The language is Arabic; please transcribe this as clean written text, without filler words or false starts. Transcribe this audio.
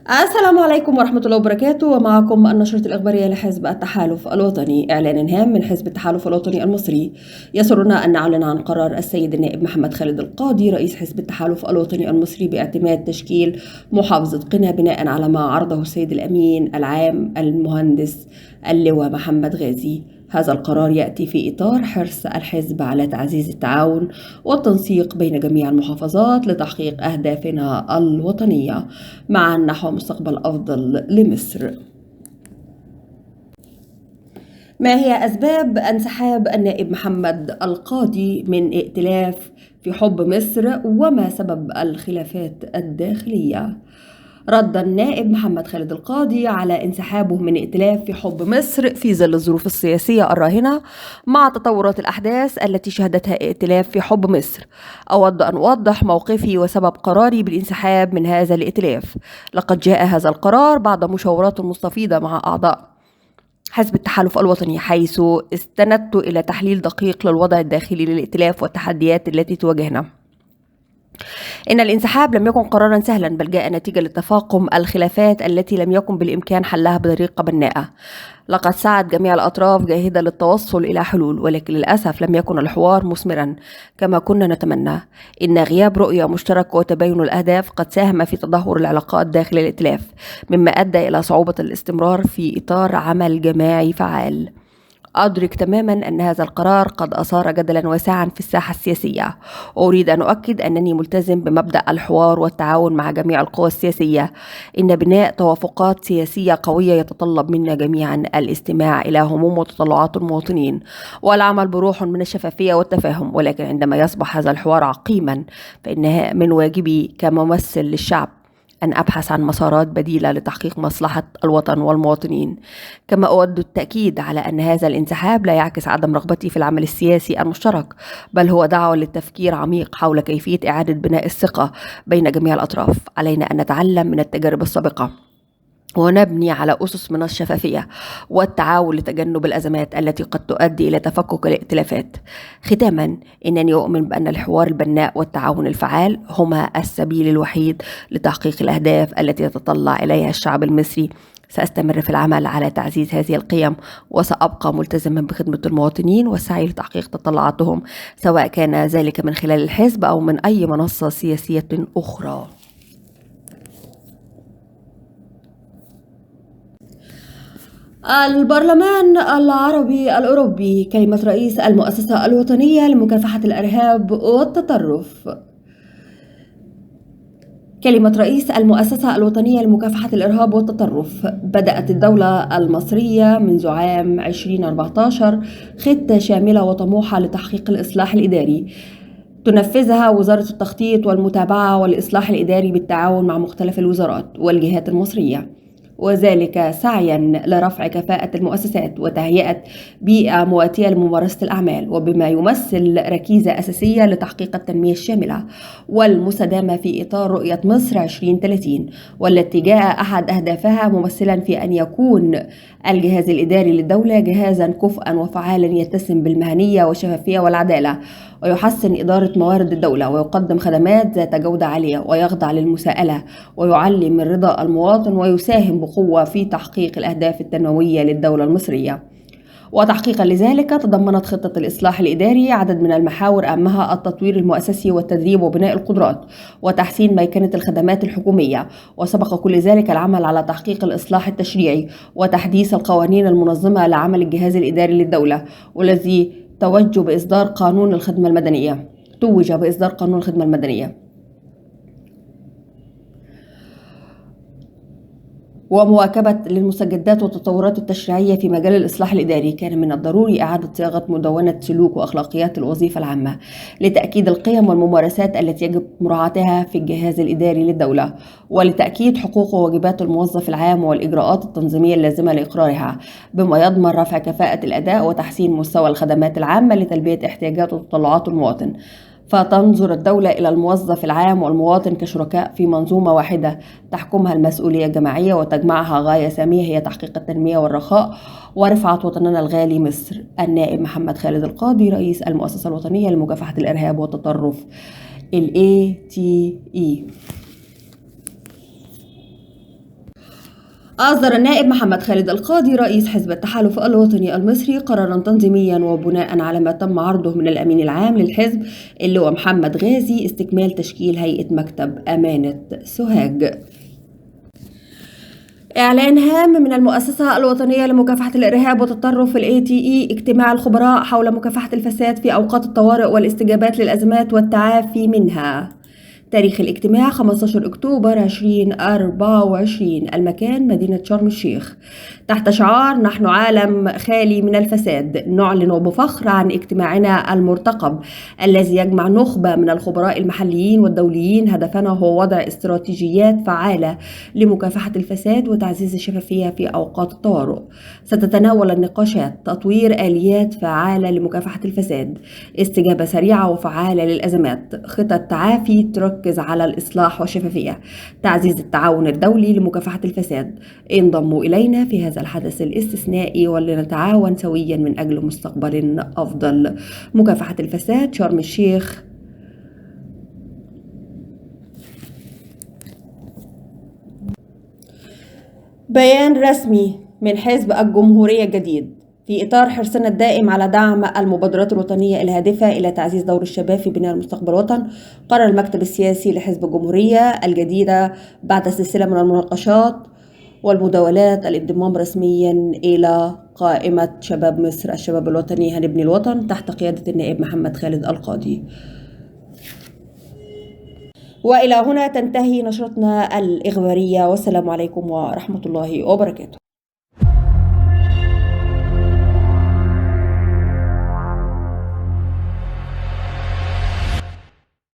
السلام عليكم ورحمة الله وبركاته، ومعكم النشرة الإخبارية لحزب التحالف الوطني. إعلان هام من حزب التحالف الوطني المصري. يسرنا أن نعلن عن قرار السيد النائب محمد خالد القاضي رئيس حزب التحالف الوطني المصري باعتماد تشكيل محافظة قنا بناء على ما عرضه السيد الأمين العام المهندس اللواء محمد غازي. هذا القرار يأتي في إطار حرص الحزب على تعزيز التعاون والتنسيق بين جميع المحافظات لتحقيق أهدافنا الوطنية معا نحو مستقبل أفضل لمصر. ما هي أسباب انسحاب النائب محمد القاضي من ائتلاف في حب مصر، وما سبب الخلافات الداخلية؟ رد النائب محمد خالد القاضي على انسحابه من ائتلاف في حب مصر في ظل الظروف السياسية الراهنة مع تطورات الأحداث التي شهدتها ائتلاف في حب مصر. أود أن أوضح موقفي وسبب قراري بالانسحاب من هذا الائتلاف. لقد جاء هذا القرار بعد مشاورات مستفيضة مع أعضاء حزب التحالف الوطني، حيث استندت إلى تحليل دقيق للوضع الداخلي للائتلاف والتحديات التي تواجهنا. إن الانسحاب لم يكن قرارا سهلا، بل جاء نتيجة لتفاقم الخلافات التي لم يكن بالإمكان حلها بطريقة بناءة. لقد سعت جميع الأطراف جاهدة للتوصل إلى حلول، ولكن للأسف لم يكن الحوار مثمرا كما كنا نتمنى. إن غياب رؤية مشتركة وتباين الأهداف قد ساهم في تدهور العلاقات داخل الائتلاف، مما أدى إلى صعوبة الاستمرار في إطار عمل جماعي فعال. أدرك تماما أن هذا القرار قد أثار جدلا واسعا في الساحة السياسية، وأريد أن أؤكد أنني ملتزم بمبدأ الحوار والتعاون مع جميع القوى السياسية. إن بناء توافقات سياسية قوية يتطلب منا جميعا الاستماع إلى هموم وتطلعات المواطنين والعمل بروح من الشفافية والتفاهم، ولكن عندما يصبح هذا الحوار عقيما فإنها من واجبي كممثل للشعب أن أبحث عن مسارات بديلة لتحقيق مصلحة الوطن والمواطنين. كما أود التأكيد على أن هذا الانسحاب لا يعكس عدم رغبتي في العمل السياسي المشترك، بل هو دعوة للتفكير عميق حول كيفية إعادة بناء الثقة بين جميع الأطراف. علينا أن نتعلم من التجارب السابقة ونبني على أسس من الشفافية والتعاون لتجنب الأزمات التي قد تؤدي إلى تفكك الائتلافات. ختاما، إنني أؤمن بأن الحوار البناء والتعاون الفعال هما السبيل الوحيد لتحقيق الأهداف التي يتطلع إليها الشعب المصري. سأستمر في العمل على تعزيز هذه القيم، وسأبقى ملتزما بخدمة المواطنين والسعي لتحقيق تطلعاتهم، سواء كان ذلك من خلال الحزب أو من أي منصة سياسية أخرى. البرلمان العربي الأوروبي. كلمة رئيس المؤسسة الوطنية لمكافحة الإرهاب والتطرف. كلمة رئيس المؤسسة الوطنية لمكافحة الإرهاب والتطرف. بدأت الدولة المصرية منذ عام 2014 خطة شاملة وطموحة لتحقيق الإصلاح الإداري، تنفذها وزارة التخطيط والمتابعة والإصلاح الإداري بالتعاون مع مختلف الوزارات والجهات المصرية، وذلك سعيا لرفع كفاءة المؤسسات وتهيئة بيئة مواتية لممارسة الأعمال، وبما يمثل ركيزة أساسية لتحقيق التنمية الشاملة والمستدامة في إطار رؤية مصر 2030، والتي جاء أحد أهدافها ممثلا في أن يكون الجهاز الإداري للدولة جهازا كفءا وفعالا يتسم بالمهنية والشفافية والعدالة، ويحسن إدارة موارد الدولة، ويقدم خدمات ذات جودة عالية، ويخضع للمساءلة، ويعلي من رضا المواطن، ويساهم بقوة في تحقيق الأهداف التنموية للدولة المصرية. وتحقيقا لذلك تضمنت خطة الإصلاح الإداري عدد من المحاور، أهمها التطوير المؤسسي والتدريب وبناء القدرات وتحسين ميكنة الخدمات الحكومية، وسبق كل ذلك العمل على تحقيق الإصلاح التشريعي وتحديث القوانين المنظمة لعمل الجهاز الإداري للدولة، والذي توج بإصدار قانون الخدمة المدنية ومواكبة للمستجدات والتطورات التشريعية في مجال الإصلاح الإداري. كان من الضروري إعادة صياغة مدونة سلوك وأخلاقيات الوظيفة العامة لتأكيد القيم والممارسات التي يجب مراعاتها في الجهاز الإداري للدولة، ولتأكيد حقوق وواجبات الموظف العام والإجراءات التنظيمية اللازمة لإقرارها، بما يضمن رفع كفاءة الأداء وتحسين مستوى الخدمات العامة لتلبية احتياجات وتطلعات المواطن. فتنظر الدولة إلى الموظف العام والمواطن كشركاء في منظومة واحدة تحكمها المسؤولية الجماعية وتجمعها غاية سامية هي تحقيق التنمية والرخاء ورفعة وطننا الغالي مصر. النائب محمد خالد القاضي رئيس المؤسسة الوطنية لمكافحة الإرهاب والتطرف ATE. أصدر النائب محمد خالد القاضي رئيس حزب التحالف الوطني المصري قرارا تنظيميا وبناء على ما تم عرضه من الأمين العام للحزب اللي هو محمد غازي استكمال تشكيل هيئة مكتب أمانة سوهاج. إعلان هام من المؤسسة الوطنية لمكافحة الإرهاب والتطرف ATE اجتماع الخبراء حول مكافحة الفساد في أوقات الطوارئ والاستجابات للأزمات والتعافي منها. تاريخ الاجتماع 15 أكتوبر 2024. المكان مدينة شرم الشيخ. تحت شعار نحن عالم خالي من الفساد، نعلن بفخر عن اجتماعنا المرتقب الذي يجمع نخبة من الخبراء المحليين والدوليين. هدفنا هو وضع استراتيجيات فعالة لمكافحة الفساد وتعزيز الشفافية في أوقات الطوارئ. ستتناول النقاشات تطوير آليات فعالة لمكافحة الفساد، استجابة سريعة وفعالة للأزمات، خطط تعافي تركز على الإصلاح والشفافية، تعزيز التعاون الدولي لمكافحة الفساد. انضموا إلينا في هذا الحدث الاستثنائي ولنتعاون سويا من أجل مستقبل أفضل. مكافحة الفساد شرم الشيخ. بيان رسمي من حزب الجمهورية الجديد. في إطار حرصنا الدائم على دعم المبادرات الوطنية الهادفة إلى تعزيز دور الشباب في بناء المستقبل الوطن، قرر المكتب السياسي لحزب الجمهورية الجديدة بعد سلسلة من المناقشات والمداولات الانضمام رسميا إلى قائمة شباب مصر الشباب الوطني هنبني الوطن تحت قيادة النائب محمد خالد القاضي. وإلى هنا تنتهي نشرتنا الإخبارية، والسلام عليكم ورحمة الله وبركاته.